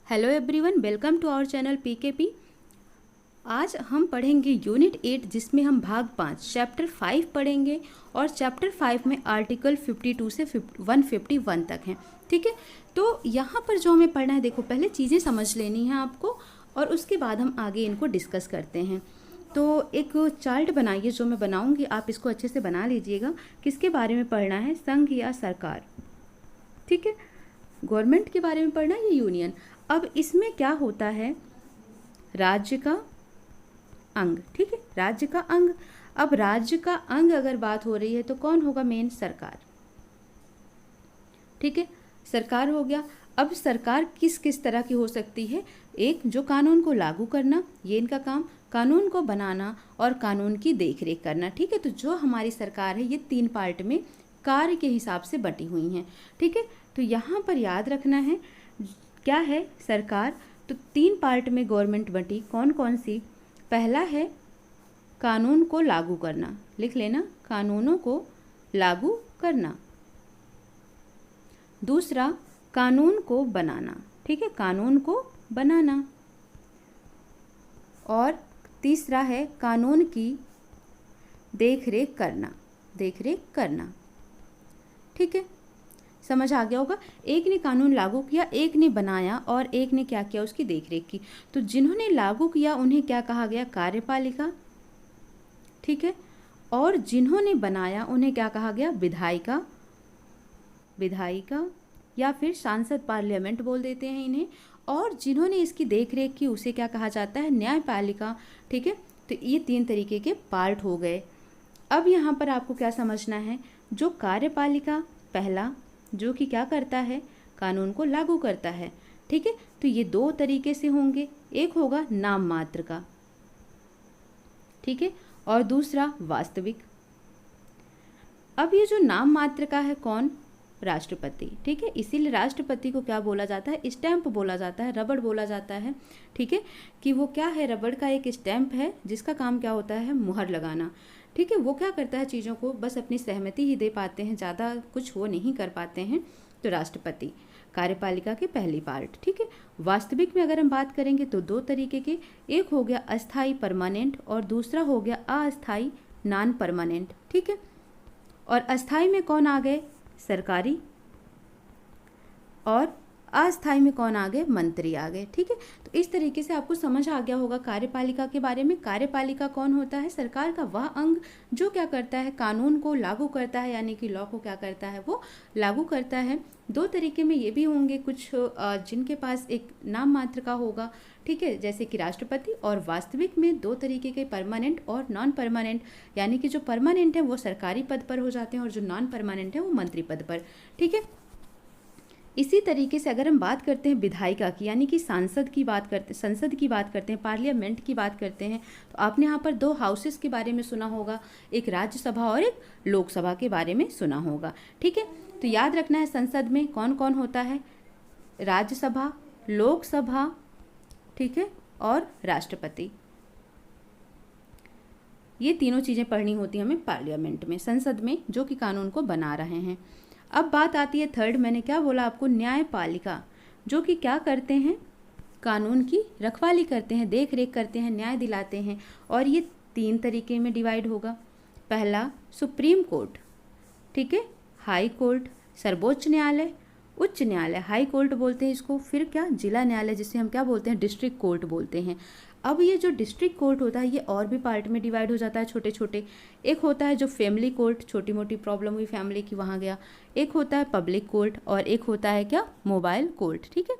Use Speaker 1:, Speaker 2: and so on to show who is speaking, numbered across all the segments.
Speaker 1: Hello everyone, welcome to our channel PKP. आज हम पढ़ेंगे यूनिट 8 जिसमें हम भाग 5 चैप्टर 5 पढ़ेंगे और चैप्टर 5 में आर्टिकल 52 से 151 तक हैं। ठीक है, तो यहाँ पर जो हमें पढ़ना है, देखो पहले चीज़ें समझ लेनी है आपको और उसके बाद हम आगे इनको डिस्कस करते हैं। तो एक चार्ट बनाइए जो मैं बनाऊंगी, आप इसको अच्छे से बना लीजिएगा। किसके बारे में पढ़ना है, संघ या सरकार? ठीक है, गवर्नमेंट के बारे में पढ़ना है या यूनियन? अब इसमें क्या होता है, राज्य का अंग। ठीक है, राज्य का अंग। अब राज्य का अंग अगर बात हो रही है तो कौन होगा मेन? सरकार। ठीक है, सरकार हो गया। अब सरकार किस किस तरह की हो सकती है? एक, जो कानून को लागू करना, ये इनका काम, कानून को बनाना और कानून की देखरेख करना। ठीक है, तो जो हमारी सरकार है ये 3 पार्ट में कार्य के हिसाब से बटी हुई हैं। ठीक है, तो यहाँ पर याद रखना है क्या है सरकार, तो 3 पार्ट में गवर्नमेंट बटी। कौन कौन सी? पहला है कानून को लागू करना, लिख लेना, कानूनों को लागू करना। दूसरा, कानून को बनाना। ठीक है, कानून को बनाना। और तीसरा है कानून की देखरेख करना, देखरेख करना। ठीक है, समझ आ गया होगा। एक ने कानून लागू किया, एक ने बनाया और एक ने क्या किया, उसकी देखरेख की। तो जिन्होंने लागू किया उन्हें क्या कहा गया? कार्यपालिका। ठीक है, और जिन्होंने बनाया उन्हें क्या कहा गया? विधायिका, विधायिका या फिर सांसद, पार्लियामेंट बोल देते हैं इन्हें। और जिन्होंने इसकी देखरेख की उसे क्या कहा जाता है? न्यायपालिका। ठीक है, तो ये 3 तरीके के पार्ट हो गए। अब यहाँ पर आपको क्या समझना है, जो कार्यपालिका पहला, जो कि क्या करता है? कानून को लागू करता है। ठीक है, तो ये 2 तरीके से होंगे, एक होगा नाम मात्र का, ठीक है, और दूसरा वास्तविक। अब ये जो नाम मात्र का है कौन? राष्ट्रपति। ठीक है, इसीलिए राष्ट्रपति को क्या बोला जाता है? स्टैंप बोला जाता है, रबड़ बोला जाता है। ठीक है, कि वो क्या है? रबड़ का एक स्टैंप है जिसका काम क्या होता है? मुहर लगाना। ठीक है, वो क्या करता है? चीज़ों को बस अपनी सहमति ही दे पाते हैं, ज़्यादा कुछ वो नहीं कर पाते हैं। तो राष्ट्रपति कार्यपालिका के पहली पार्ट। ठीक है, वास्तविक में अगर हम बात करेंगे तो 2 तरीके के, एक हो गया अस्थाई परमानेंट और दूसरा हो गया अस्थाई नॉन परमानेंट। ठीक है, और अस्थाई में कौन आ गए? सरकारी, और अस्थाई में कौन आ गए? मंत्री आ गए। ठीक है, तो इस तरीके से आपको समझ आ गया होगा कार्यपालिका के बारे में। कार्यपालिका कौन होता है? सरकार का वह अंग जो क्या करता है? कानून को लागू करता है, यानी कि लॉ को क्या करता है? वो लागू करता है। 2 तरीके में ये भी होंगे कुछ जिनके पास एक नाम मात्र का होगा। ठीक है, जैसे कि राष्ट्रपति, और वास्तविक में 2 तरीके के, परमानेंट और नॉन परमानेंट, यानी कि जो परमानेंट है वो सरकारी पद पर हो जाते हैं और जो नॉन परमानेंट है वो मंत्री पद पर। ठीक है, इसी तरीके से अगर हम बात करते हैं विधायिका की, यानी कि सांसद की बात करते, संसद की बात करते हैं, पार्लियामेंट की बात करते हैं, तो आपने यहाँ पर 2 हाउसेस के बारे में सुना होगा, एक राज्यसभा और एक लोकसभा के बारे में सुना होगा। ठीक है, तो याद रखना है संसद में कौन कौन होता है? राज्यसभा, लोकसभा, ठीक है, और राष्ट्रपति। ये तीनों चीज़ें पढ़नी होती हैं हमें पार्लियामेंट में, संसद में, जो कि कानून को बना रहे हैं। अब बात आती है थर्ड, मैंने क्या बोला आपको? न्यायपालिका, जो कि क्या करते हैं? कानून की रखवाली करते हैं, देख रेख करते हैं, न्याय दिलाते हैं। और ये 3 तरीके में डिवाइड होगा। पहला सुप्रीम कोर्ट, ठीक है, हाई कोर्ट, सर्वोच्च न्यायालय, उच्च न्यायालय, हाई कोर्ट बोलते हैं इसको। फिर क्या? जिला न्यायालय, जिसे हम क्या बोलते हैं? डिस्ट्रिक्ट कोर्ट बोलते हैं। अब ये जो डिस्ट्रिक्ट कोर्ट होता है ये और भी पार्ट में डिवाइड हो जाता है, छोटे छोटे। एक होता है जो फैमिली कोर्ट, छोटी मोटी प्रॉब्लम हुई फैमिली की, वहाँ गया। एक होता है पब्लिक कोर्ट और एक होता है क्या? Mobile court. ठीक है,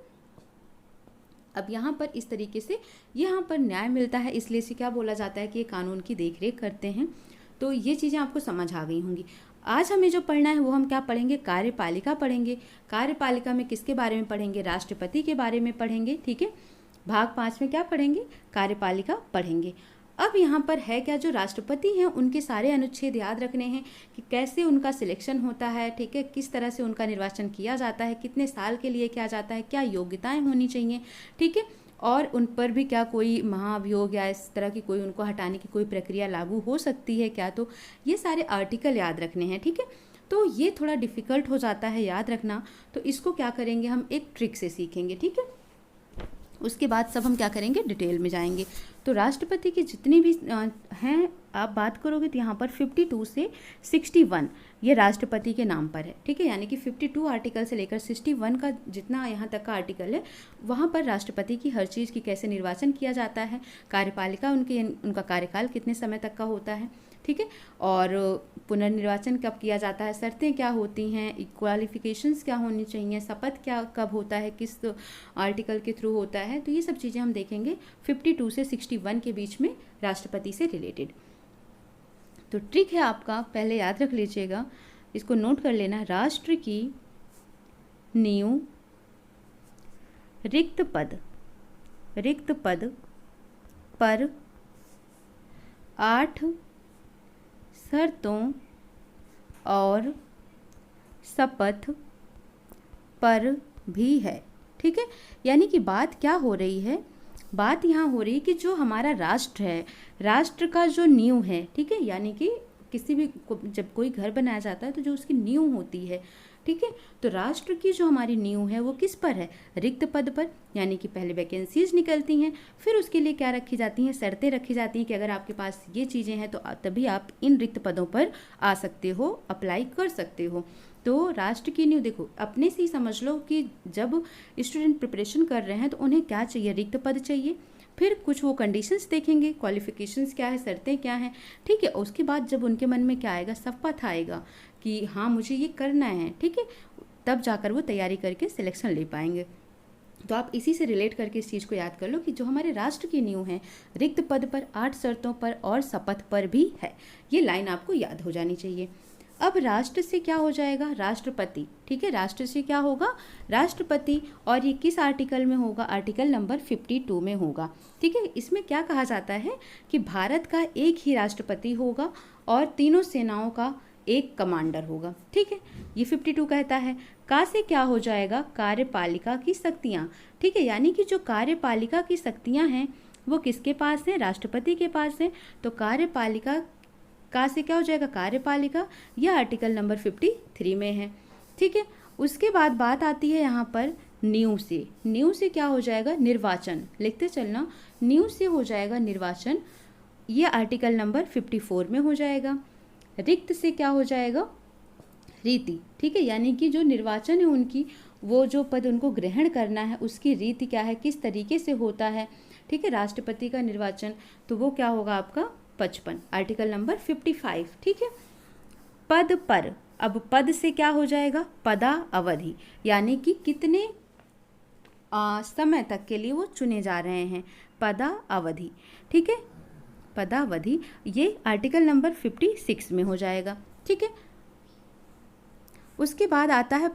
Speaker 1: अब यहाँ पर इस तरीके से यहाँ पर न्याय मिलता है, इसलिए से क्या बोला जाता है कि ये कानून की देखरेख करते हैं। तो ये चीज़ें आपको समझ आ गई होंगी। आज हमें जो पढ़ना है वो हम क्या पढ़ेंगे? कार्यपालिका पढ़ेंगे। कार्यपालिका में किसके बारे में पढ़ेंगे? राष्ट्रपति के बारे में पढ़ेंगे। ठीक है, भाग 5 में क्या पढ़ेंगे? कार्यपालिका पढ़ेंगे। अब यहाँ पर है क्या, जो राष्ट्रपति हैं उनके सारे अनुच्छेद याद रखने हैं कि कैसे उनका सिलेक्शन होता है। ठीक है, किस तरह से उनका निर्वाचन किया जाता है, कितने साल के लिए किया जाता है, क्या योग्यताएं होनी चाहिए। ठीक है, और उन पर भी क्या कोई महाभियोग या इस तरह की कोई उनको हटाने की कोई प्रक्रिया लागू हो सकती है क्या, तो ये सारे आर्टिकल याद रखने हैं। ठीक है, तो ये थोड़ा डिफ़िकल्ट हो जाता है याद रखना, तो इसको क्या करेंगे हम? एक ट्रिक से सीखेंगे। ठीक है, उसके बाद सब हम क्या करेंगे, डिटेल में जाएंगे। तो राष्ट्रपति की जितनी भी हैं, आप बात करोगे तो यहाँ पर 52 से 61 ये राष्ट्रपति के नाम पर है, ठीक है। यानी कि 52 आर्टिकल से लेकर 61 का जितना यहाँ तक का आर्टिकल है, वहाँ पर राष्ट्रपति की हर चीज़ की कैसे निर्वाचन किया जाता है, कार्यपालिका उनका कार्यकाल कितने समय तक का होता है, ठीक है, और पुनर्निर्वाचन कब किया जाता है, शर्तें क्या होती हैं, क्वालिफिकेशंस क्या होनी चाहिए, शपथ क्या कब होता है, किस आर्टिकल के थ्रू होता है। तो ये सब चीज़ें हम देखेंगे 52 से 61 के बीच में राष्ट्रपति से रिलेटेड। तो ट्रिक है आपका, पहले याद रख लीजिएगा, इसको नोट कर लेना। राष्ट्र की नींव रिक्त पद पर 8 शर्तों और शपथ पर भी है, ठीक है। यानी कि बात क्या हो रही है, बात यहाँ हो रही है कि जो हमारा राष्ट्र है, राष्ट्र का जो नींव है, ठीक है, यानी कि किसी भी जब कोई घर बनाया जाता है तो जो उसकी नींव होती है, ठीक है, तो राष्ट्र की जो हमारी नींव है वो किस पर है, रिक्त पद पर। यानी कि पहले वैकेंसीज निकलती हैं, फिर उसके लिए क्या रखी जाती हैं, शर्तें रखी जाती हैं कि अगर आपके पास ये चीज़ें हैं तो तभी आप इन रिक्त पदों पर आ सकते हो, अप्लाई कर सकते हो। तो राष्ट्र की नींव देखो, अपने से ही समझ लो कि जब स्टूडेंट प्रिपरेशन कर रहे हैं तो उन्हें क्या चाहिए, रिक्त पद चाहिए, फिर कुछ वो कंडीशंस देखेंगे, क्वालिफिकेशंस क्या है, शर्तें क्या हैं, ठीक है। उसके बाद जब उनके मन में क्या आएगा, शपथ आएगा कि हाँ मुझे ये करना है, ठीक है, तब जाकर वो तैयारी करके सिलेक्शन ले पाएंगे। तो आप इसी से रिलेट करके इस चीज़ को याद कर लो कि जो हमारे राष्ट्र की नींव है, रिक्त पद पर, 8 शर्तों पर और शपथ पर भी है। ये लाइन आपको याद हो जानी चाहिए। अब राष्ट्र से क्या हो जाएगा, राष्ट्रपति, ठीक है, राष्ट्र से क्या होगा, राष्ट्रपति, और ये किस आर्टिकल में होगा, आर्टिकल नंबर 52 में होगा, ठीक है। इसमें क्या कहा जाता है कि भारत का एक ही राष्ट्रपति होगा और तीनों सेनाओं का एक कमांडर होगा, ठीक है, ये 52 कहता है। का से क्या हो जाएगा, कार्यपालिका की शक्तियाँ, ठीक है, यानी कि जो कार्यपालिका की शक्तियाँ हैं वो किसके पास है, राष्ट्रपति के पास है। तो कार्यपालिका का से क्या हो जाएगा, कार्यपालिका, यह आर्टिकल नंबर 53 में है, ठीक है। उसके बाद बात आती है यहाँ पर नींव से। नींव से क्या हो जाएगा, निर्वाचन, लिखते चलना, नींव से हो जाएगा निर्वाचन, ये आर्टिकल नंबर 54 में हो जाएगा। रिक्त से क्या हो जाएगा, रीति, ठीक है, यानी कि जो निर्वाचन है उनकी, वो जो पद उनको ग्रहण करना है उसकी रीति क्या है, किस तरीके से होता है, ठीक है। राष्ट्रपति का निर्वाचन तो वो क्या होगा आपका 55, आर्टिकल नंबर 55, ठीक है। पद पर, अब पद से क्या हो जाएगा, पदा अवधि, यानी कि कितने समय तक के लिए वो चुने जा रहे हैं, पदा अवधि, ठीक है, पदावधि, ये आर्टिकल नंबर 56 में हो जाएगा, ठीक है। उसके बाद आता है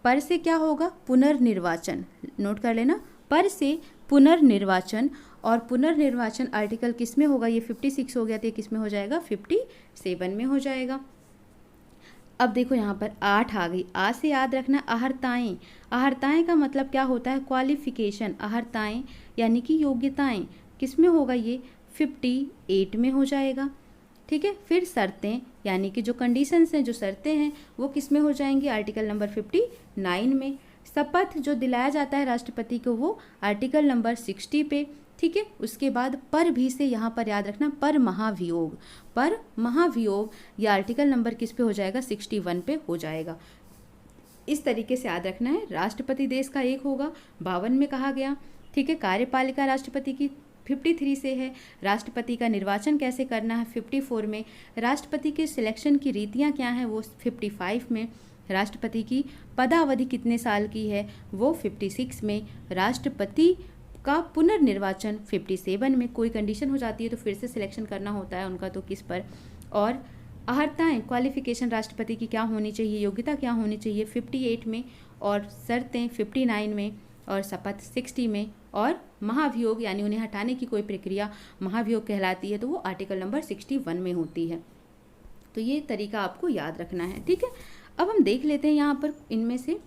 Speaker 1: पर से क्या होगा, पुनर्निर्वाचन, नोट कर लेना, पर से पुनर्निर्वाचन, और पुनर्निर्वाचन आर्टिकल किस में होगा, ये 56 हो गया तो ये किस में हो जाएगा, 57 में हो जाएगा। अब देखो यहाँ पर 8 आ गई, आ से याद रखना अहर्ताएं, अहर्ताएं का मतलब क्या होता है, क्वालिफिकेशन, अहर्ताएं यानी कि योग्यताएं, किस में होगा, ये 58 में हो जाएगा, ठीक है। फिर शर्तें, यानी कि जो कंडीशंस हैं, जो शर्तें हैं वो किस में हो जाएंगी, आर्टिकल नंबर 59 में। शपथ जो दिलाया जाता है राष्ट्रपति को वो आर्टिकल नंबर 60 पे, ठीक है। उसके बाद पर भी से यहाँ पर याद रखना, पर महाभियोग ये आर्टिकल नंबर किस पे हो जाएगा, 61 पे हो जाएगा। इस तरीके से याद रखना है। राष्ट्रपति देश का एक होगा, 52 में कहा गया, ठीक है। कार्यपालिका राष्ट्रपति की 53 से है। राष्ट्रपति का निर्वाचन कैसे करना है, 54 में। राष्ट्रपति के सिलेक्शन की रीतियाँ क्या हैं, वो 55 में। राष्ट्रपति की पदावधि कितने साल की है, वो 56 में। राष्ट्रपति का पुनर्निर्वाचन 57 में। कोई कंडीशन हो जाती है तो फिर से सिलेक्शन करना होता है उनका, तो किस पर। और अहर्ताएं, क्वालिफिकेशन राष्ट्रपति की क्या होनी चाहिए, योग्यता क्या होनी चाहिए, 58 में। और शर्तें 59 में, और शपथ 60 में। और महाभियोग यानी उन्हें हटाने की कोई प्रक्रिया महाभियोग कहलाती है, तो वो आर्टिकल नंबर 61 में होती है। तो ये तरीका आपको याद रखना है, ठीक है। अब हम देख लेते हैं यहाँ पर इनमें से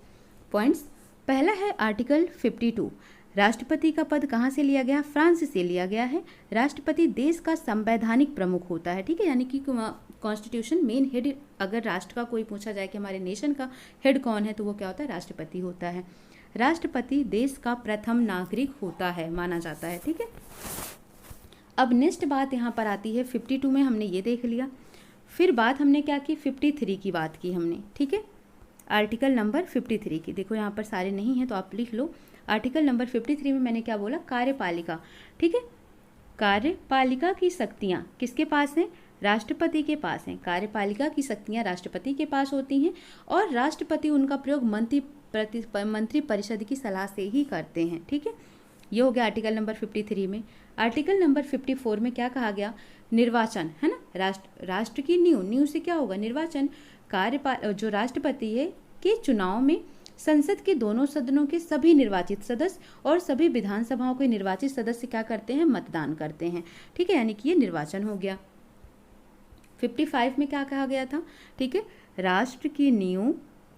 Speaker 1: पॉइंट्स। पहला है आर्टिकल 52, राष्ट्रपति का पद कहाँ से लिया गया, फ्रांस से लिया गया है। राष्ट्रपति देश का संवैधानिक प्रमुख होता है, ठीक है, यानी कि कॉन्स्टिट्यूशन मेन हेड, अगर राष्ट्र का कोई पूछा जाए कि हमारे नेशन का हेड कौन है, तो वो क्या होता है, राष्ट्रपति होता है। राष्ट्रपति देश का प्रथम नागरिक होता है, माना जाता है। ठीक है, अब नेक्स्ट बात यहाँ पर आती है 52 में हमने ये देख लिया। फिर बात हमने क्या की, 53 की बात की हमने। ठीक है, आर्टिकल नंबर 53 की, देखो यहाँ पर सारे नहीं हैं तो आप लिख लो। आर्टिकल नंबर 53 में मैंने क्या बोला, कार्यपालिका। ठीक है, कार्यपालिका की शक्तियाँ किसके पास हैं, राष्ट्रपति के पास हैं। कार्यपालिका की शक्तियाँ राष्ट्रपति के पास होती हैं और राष्ट्रपति उनका प्रयोग मंत्री परिषद की सलाह से ही करते हैं। ठीक है, ये हो गया आर्टिकल नंबर 53 में। आर्टिकल नंबर 54 में क्या कहा गया, निर्वाचन, है ना, राष्ट्र की नींव से क्या होगा, निर्वाचन। जो राष्ट्रपति है के चुनाव में संसद के दोनों सदनों के सभी निर्वाचित सदस्य और सभी विधानसभाओं के निर्वाचित सदस्य क्या करते हैं, मतदान करते हैं। ठीक है, यानी कि ये निर्वाचन हो गया। 55 में क्या कहा गया था, ठीक है, राष्ट्र की नींव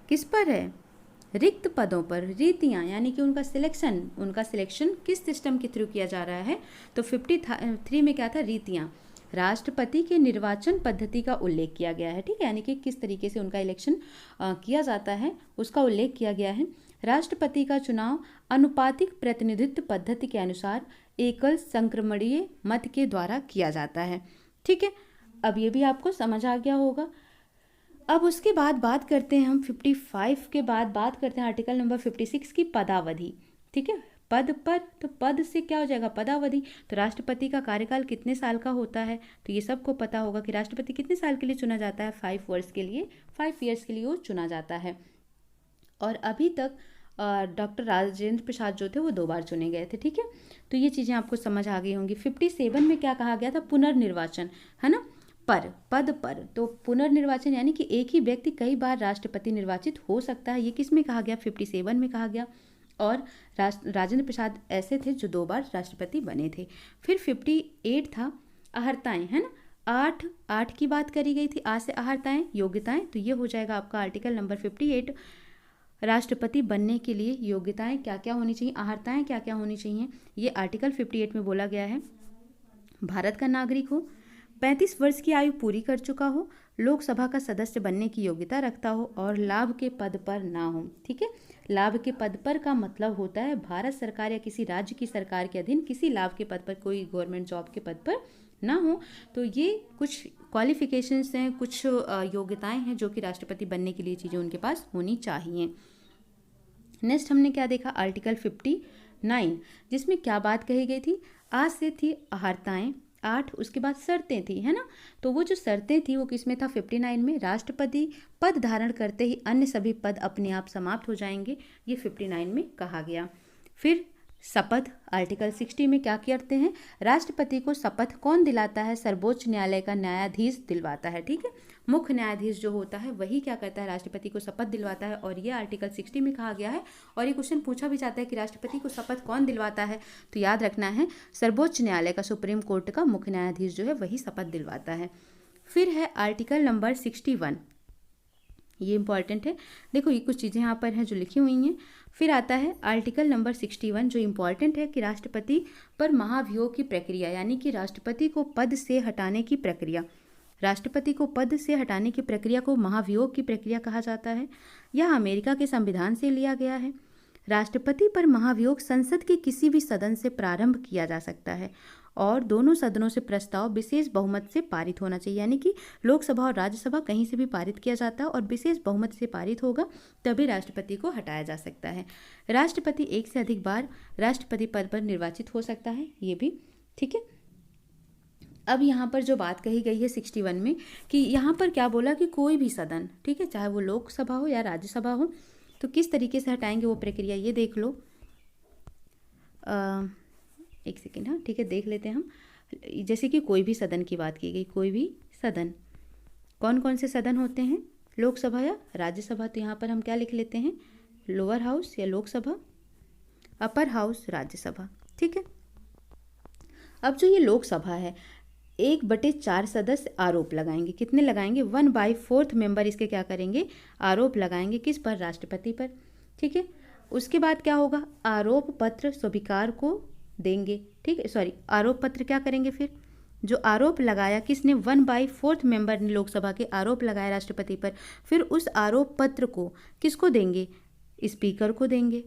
Speaker 1: किस पर है, रिक्त पदों पर, रीतियाँ, यानी कि उनका सिलेक्शन किस सिस्टम के थ्रू किया जा रहा है। तो 53 में क्या था, रीतियाँ, राष्ट्रपति के निर्वाचन पद्धति का उल्लेख किया गया है। ठीक है, यानी कि किस तरीके से उनका इलेक्शन किया जाता है उसका उल्लेख किया गया है। राष्ट्रपति का चुनाव अनुपातिक प्रतिनिधित्व पद्धति के अनुसार एकल संक्रमणीय मत के द्वारा किया जाता है। ठीक है, अब ये भी आपको समझ आ गया होगा। अब उसके बाद बात करते हैं हम 55 के बाद बात करते हैं आर्टिकल नंबर 56 की पदावधि। ठीक है, पद पर, तो पद से क्या हो जाएगा, पदावधि। तो राष्ट्रपति का कार्यकाल कितने साल का होता है, तो ये सबको पता होगा कि राष्ट्रपति कितने साल के लिए चुना जाता है, 5 वर्ष के लिए, 5 ईयर्स के लिए वो चुना जाता है। और अभी तक डॉक्टर राजेंद्र प्रसाद जो थे वो 2 बार चुने गए थे। ठीक है, तो ये चीज़ें आपको समझ आ गई होंगी। 57 में क्या कहा गया था, पुनर्निर्वाचन, है ना, पद पर, तो पुनर्निर्वाचन यानी कि एक ही व्यक्ति कई बार राष्ट्रपति निर्वाचित हो सकता है। ये किस में कहा गया, 57 में कहा गया। और राजेंद्र प्रसाद ऐसे थे जो 2 बार राष्ट्रपति बने थे। फिर 58 था अहर्ताएं, है ना, 8 की बात करी गई थी, आज से अहर्ताएं, योग्यताएं, तो ये हो जाएगा आपका आर्टिकल नंबर 58। राष्ट्रपति बनने के लिए योग्यताएं क्या क्या होनी चाहिए, अहर्ताएं क्या क्या होनी चाहिए, ये आर्टिकल 58 में बोला गया है। भारत का नागरिक हो, 35 वर्ष की आयु पूरी कर चुका हो, लोकसभा का सदस्य बनने की योग्यता रखता हो और लाभ के पद पर ना हो। ठीक है, लाभ के पद पर का मतलब होता है भारत सरकार या किसी राज्य की सरकार के अधीन किसी लाभ के पद पर, कोई गवर्नमेंट जॉब के पद पर ना हो। तो ये कुछ क्वालिफिकेशंस हैं, कुछ योग्यताएं हैं जो कि राष्ट्रपति बनने के लिए चीज़ें उनके पास होनी चाहिए। नेक्स्ट हमने क्या देखा, आर्टिकल 59, जिसमें क्या बात कही गई थी, आज से थी अहर्ताएं, 8, उसके बाद शर्तें थी, है ना, तो वो जो शर्तें थी वो किस में था, 59 में, राष्ट्रपति पद धारण करते ही अन्य सभी पद अपने आप समाप्त हो जाएंगे, ये 59 में कहा गया। फिर शपथ, आर्टिकल 60 में क्या करते हैं, राष्ट्रपति को शपथ कौन दिलाता है, सर्वोच्च न्यायालय का न्यायाधीश दिलवाता है। ठीक है, मुख्य न्यायाधीश जो होता है वही क्या करता है, राष्ट्रपति को शपथ दिलवाता है, और ये आर्टिकल 60 में कहा गया है। और ये क्वेश्चन पूछा भी जाता है कि राष्ट्रपति को शपथ कौन दिलवाता है, तो याद रखना है सर्वोच्च न्यायालय का, सुप्रीम कोर्ट का मुख्य न्यायाधीश जो है वही शपथ दिलवाता है। फिर है आर्टिकल नंबर 61, ये इंपॉर्टेंट है, देखो ये कुछ चीज़ें यहाँ पर हैं जो लिखी हुई हैं। फिर आता है आर्टिकल नंबर 61 जो इम्पॉर्टेंट है कि राष्ट्रपति पर महाभियोग की प्रक्रिया, यानी कि राष्ट्रपति को पद से हटाने की प्रक्रिया, राष्ट्रपति को पद से हटाने की प्रक्रिया को महाभियोग की प्रक्रिया कहा जाता है। यह अमेरिका के संविधान से लिया गया है। राष्ट्रपति पर महाभियोग संसद के किसी भी सदन से प्रारंभ किया जा सकता है और दोनों सदनों से प्रस्ताव विशेष बहुमत से पारित होना चाहिए, यानी कि लोकसभा और राज्यसभा कहीं से भी पारित किया जाता है और विशेष बहुमत से पारित होगा तभी राष्ट्रपति को हटाया जा सकता है। राष्ट्रपति एक से अधिक बार राष्ट्रपति पद पर निर्वाचित हो सकता है, ये भी ठीक है। अब यहाँ पर जो बात कही गई है 61 में कि यहाँ पर क्या बोला कि कोई भी सदन, ठीक है, चाहे वो लोकसभा हो या राज्यसभा हो, तो किस तरीके से हटाएंगे वो प्रक्रिया, ये देख लो। एक सेकेंड, हाँ ठीक है, देख लेते हैं हम। जैसे कि कोई भी सदन की बात की गई, कोई भी सदन, कौन कौन से सदन होते हैं, लोकसभा या राज्यसभा, तो यहाँ पर हम क्या लिख लेते हैं, लोअर हाउस या लोकसभा, अपर हाउस राज्यसभा। ठीक है, अब जो ये लोकसभा है 1/4 सदस्य आरोप लगाएंगे, कितने लगाएंगे, 1/4 मेंबर इसके क्या करेंगे, आरोप लगाएंगे, किस पर, राष्ट्रपति पर। ठीक है, उसके बाद क्या होगा, आरोप पत्र स्वीकार को देंगे। ठीक है, सॉरी, आरोप पत्र क्या करेंगे, फिर जो आरोप लगाया किसने, 1/4 मेंबर ने लोकसभा के आरोप लगाया राष्ट्रपति पर, फिर उस आरोप पत्र को किसको देंगे, स्पीकर को देंगे।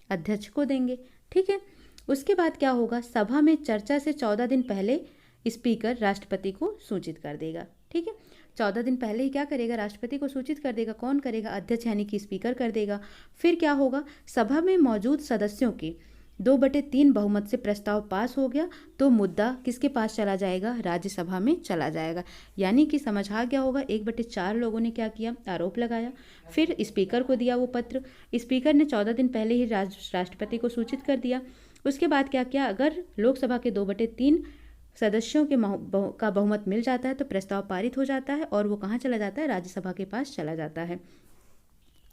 Speaker 1: अध्यक्ष को देंगे। ठीक है, उसके बाद क्या होगा, सभा में चर्चा से 14 दिन पहले स्पीकर राष्ट्रपति को सूचित कर देगा। ठीक है, 14 दिन पहले ही क्या करेगा, राष्ट्रपति को सूचित कर देगा। कौन करेगा, अध्यक्ष यानी कि स्पीकर कर देगा। फिर क्या होगा, सभा में मौजूद सदस्यों के 2/3 बहुमत से प्रस्ताव पास हो गया तो मुद्दा किसके पास चला जाएगा, राज्यसभा में चला जाएगा। यानी कि समझ आ गया होगा, 1/4 लोगों ने क्या किया, आरोप लगाया, फिर स्पीकर को दिया वो पत्र। स्पीकर ने 14 दिन पहले ही राष्ट्रपति को सूचित कर दिया। उसके बाद क्या किया, अगर लोकसभा के 2/3 सदस्यों के का बहुमत मिल जाता है तो प्रस्ताव पारित हो जाता है और वो कहाँ चला जाता है, राज्यसभा के पास चला जाता है।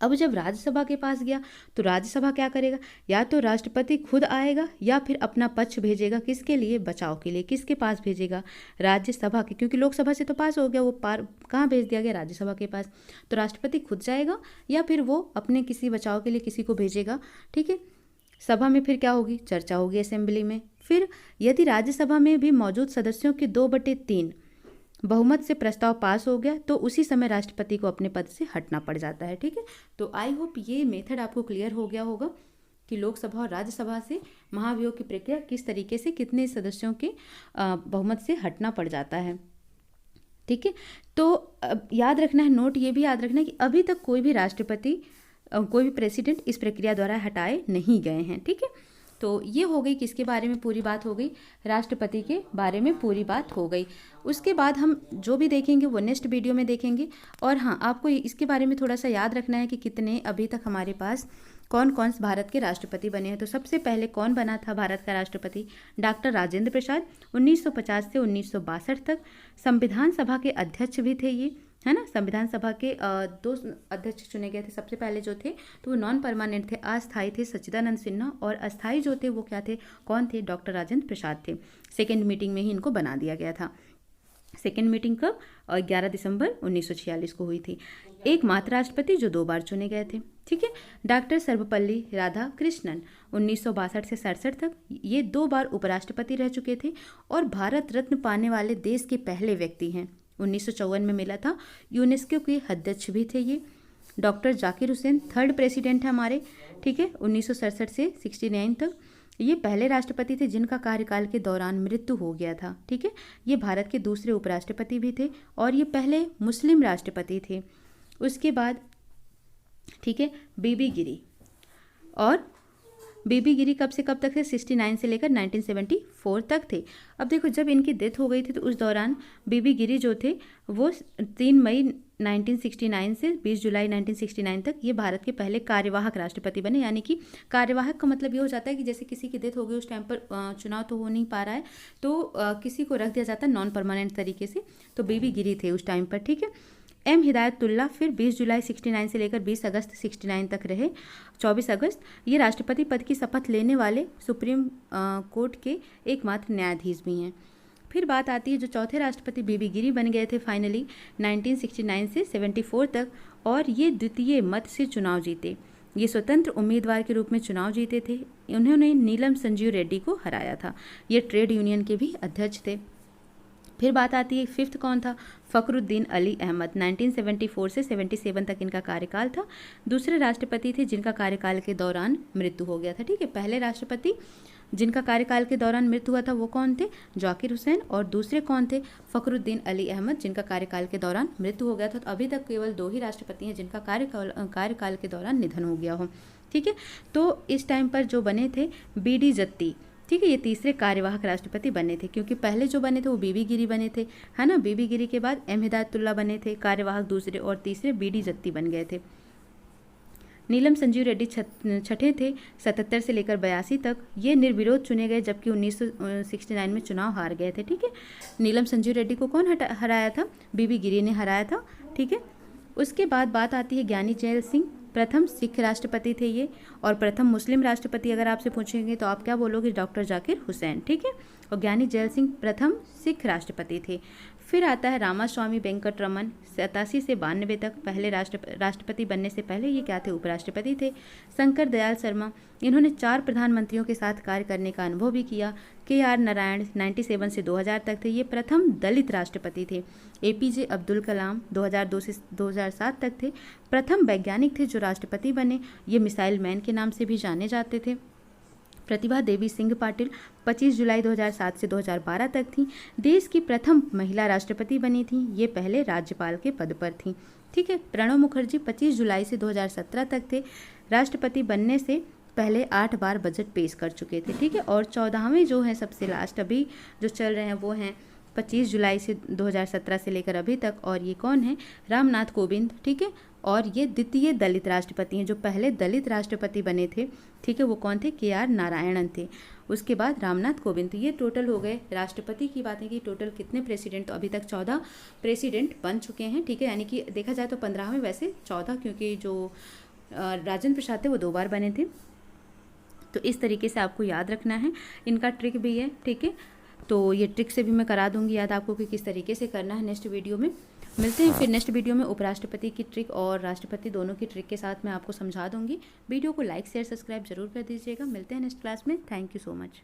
Speaker 1: अब जब राज्यसभा के पास गया तो राज्यसभा क्या करेगा, या तो राष्ट्रपति खुद आएगा या फिर अपना पक्ष भेजेगा। किसके लिए, बचाव के लिए। किसके पास भेजेगा, राज्यसभा के, क्योंकि लोकसभा से तो पास हो गया, वो पार कहाँ भेज दिया गया, राज्यसभा के पास। तो राष्ट्रपति खुद जाएगा या फिर वो अपने किसी बचाव के लिए किसी को भेजेगा। ठीक है, सभा में फिर क्या होगी, चर्चा होगी असेंबली में। फिर यदि राज्यसभा में भी मौजूद सदस्यों के 2/3 बहुमत से प्रस्ताव पास हो गया तो उसी समय राष्ट्रपति को अपने पद से हटना पड़ जाता है। ठीक है, तो आई होप ये मेथड आपको क्लियर हो गया होगा कि लोकसभा और राज्यसभा से महाभियोग की प्रक्रिया किस तरीके से कितने सदस्यों के बहुमत से हटना पड़ जाता है। ठीक है, तो याद रखना है, नोट ये भी याद रखना है कि अभी तक कोई भी राष्ट्रपति कोई भी प्रेसिडेंट इस प्रक्रिया द्वारा हटाए नहीं गए हैं। ठीक है, तो ये हो गई किसके बारे में पूरी बात हो गई, राष्ट्रपति के बारे में पूरी बात हो गई। उसके बाद हम जो भी देखेंगे वो नेक्स्ट वीडियो में देखेंगे। और हाँ, आपको इसके बारे में थोड़ा सा याद रखना है कि कितने अभी तक हमारे पास कौन कौन भारत के राष्ट्रपति बने हैं। तो सबसे पहले कौन बना था भारत का राष्ट्रपति, डॉक्टर राजेंद्र प्रसाद, 1950 से 1962 तक। संविधान सभा के अध्यक्ष भी थे ये, है ना। संविधान सभा के 2 अध्यक्ष चुने गए थे। सबसे पहले जो थे तो वो नॉन परमानेंट थे, अस्थायी थे, सच्चिदानंद सिन्हा, और अस्थायी जो थे वो क्या थे, कौन थे, डॉक्टर राजेंद्र प्रसाद थे। सेकेंड मीटिंग में ही इनको बना दिया गया था। सेकेंड मीटिंग कब, 11 दिसंबर 1946 को हुई थी। एकमात्र राष्ट्रपति जो 2 बार चुने गए थे। ठीक है, डॉक्टर सर्वपल्ली राधाकृष्णन 1962 से 67 तक ये 2 बार उपराष्ट्रपति रह चुके थे और भारत रत्न पाने वाले देश के पहले व्यक्ति हैं। 1954 में मिला था। यूनेस्को के अध्यक्ष भी थे ये। Doctor Zakir Hussain 3rd president है हमारे। ठीक है, 1967 से 69 तक ये पहले राष्ट्रपति थे जिनका कार्यकाल के दौरान मृत्यु हो गया था। ठीक है, ये भारत के दूसरे उपराष्ट्रपति भी थे और ये पहले मुस्लिम राष्ट्रपति थे। उसके बाद ठीक है, बीबी गिरी, और बीबी गिरी कब से कब तक थे, 69 से लेकर 1974 तक थे। अब देखो, जब इनकी डेथ हो गई थी तो उस दौरान बीबी गिरी जो थे वो 3 मई 1969 से 20 जुलाई 1969 तक ये भारत के पहले कार्यवाहक राष्ट्रपति बने। यानी कि कार्यवाहक का मतलब ये हो जाता है कि जैसे किसी की डेथ हो गई, उस टाइम पर चुनाव तो हो नहीं पा रहा है तो किसी को रख दिया जाता है नॉन परमानेंट तरीके से, तो बीबी गिरी थे उस टाइम पर। ठीक है, एम हिदायतुल्लाह फिर 20 जुलाई 69 से लेकर 20 अगस्त 69 तक रहे। 24 अगस्त ये राष्ट्रपति पद की शपथ लेने वाले सुप्रीम कोर्ट के एकमात्र न्यायाधीश भी हैं। फिर बात आती है जो चौथे राष्ट्रपति बीबी गिरी बन गए थे फाइनली 1969 से 74 तक, और ये द्वितीय मत से चुनाव जीते। ये स्वतंत्र उम्मीदवार के रूप में चुनाव जीते थे। उन्होंने नीलम संजीव रेड्डी को हराया था। ये ट्रेड यूनियन के भी अध्यक्ष थे। फिर बात आती है 5th कौन था, फखरुद्दीन अली अहमद। 1974 से 77 तक इनका कार्यकाल था। दूसरे राष्ट्रपति थे जिनका कार्यकाल के दौरान मृत्यु हो गया था। ठीक है, पहले राष्ट्रपति जिनका कार्यकाल के दौरान मृत्यु हुआ था वो कौन थे, जाकिर हुसैन, और दूसरे कौन थे, फखरुद्दीन अली अहमद, जिनका कार्यकाल के दौरान मृत्यु हो गया था। तो अभी तक केवल 2 ही राष्ट्रपति हैं जिनका कार्यकाल के दौरान निधन हो गया हो। ठीक है, तो इस टाइम पर जो बने थे बीडी जत्ती। ठीक है, ये तीसरे कार्यवाहक राष्ट्रपति बने थे, क्योंकि पहले जो बने थे वो बीबी गिरी बने थे, है ना। बीबी गिरी के बाद एम हिदायतुल्लाह बने थे कार्यवाहक दूसरे, और तीसरे बीडी जत्ती बन गए थे। नीलम संजीव रेड्डी छठे थे 77 से लेकर 82 तक। ये निर्विरोध चुने गए जबकि 1969 में चुनाव हार गए थे। ठीक है, नीलम संजीव रेड्डी को कौन हराया था, बीबी गिरी ने हराया था। ठीक है, उसके बाद बात आती है ज्ञानी जैल सिंह। प्रथम सिख राष्ट्रपति थे ये, और प्रथम मुस्लिम राष्ट्रपति अगर आपसे पूछेंगे तो आप क्या बोलोगे, डॉक्टर जाकिर हुसैन। ठीक है, और ज्ञानी जैल सिंह प्रथम सिख राष्ट्रपति थे। फिर आता है रामास्वामी वेंकटरमन 87 से 92 तक। पहले राष्ट्रपति बनने से पहले ये क्या थे, उपराष्ट्रपति थे। शंकर दयाल शर्मा, इन्होंने 4 प्रधानमंत्रियों के साथ कार्य करने का अनुभव भी किया। KR नारायण 97 से 2000 तक थे, ये प्रथम दलित राष्ट्रपति थे। APJ अब्दुल कलाम 2002 से 2007 तक थे, प्रथम वैज्ञानिक थे जो राष्ट्रपति बने, ये मिसाइल मैन के नाम से भी जाने जाते थे। प्रतिभा देवी सिंह पाटिल 25 जुलाई 2007 से 2012 तक थी, देश की प्रथम महिला राष्ट्रपति बनी थी, ये पहले राज्यपाल के पद पर थी। ठीक है। प्रणब मुखर्जी 25 जुलाई से 2017 तक थे, राष्ट्रपति बनने से पहले 8 बार बजट पेश कर चुके थे। ठीक है। और 14वें जो हैं सबसे लास्ट अभी जो चल रहे हैं वो हैं 25 जुलाई से 2017 से लेकर अभी तक, और ये कौन है? रामनाथ कोविंद। ठीक है। और ये द्वितीय दलित राष्ट्रपति हैं, जो पहले दलित राष्ट्रपति बने थे। ठीक है। वो कौन थे? KR नारायणन थे। उसके बाद रामनाथ कोविंद। तो ये टोटल हो गए राष्ट्रपति की बातें कि टोटल कितने प्रेसिडेंट, तो अभी तक 14 प्रेसिडेंट बन चुके हैं। ठीक है। यानी कि देखा जाए तो 15वें, वैसे 14, क्योंकि जो राजेंद्र प्रसाद थे वो 2 बार बने थे। तो इस तरीके से आपको याद रखना है, इनका ट्रिक भी है। ठीक है। तो ये ट्रिक से भी मैं करा दूंगी याद आपको कि किस तरीके से करना है। नेक्स्ट वीडियो में मिलते हैं, फिर नेक्स्ट वीडियो में उपराष्ट्रपति की ट्रिक और राष्ट्रपति दोनों की ट्रिक के साथ मैं आपको समझा दूंगी। वीडियो को लाइक शेयर सब्सक्राइब जरूर कर दीजिएगा। मिलते हैं नेक्स्ट क्लास में। Thank you so much.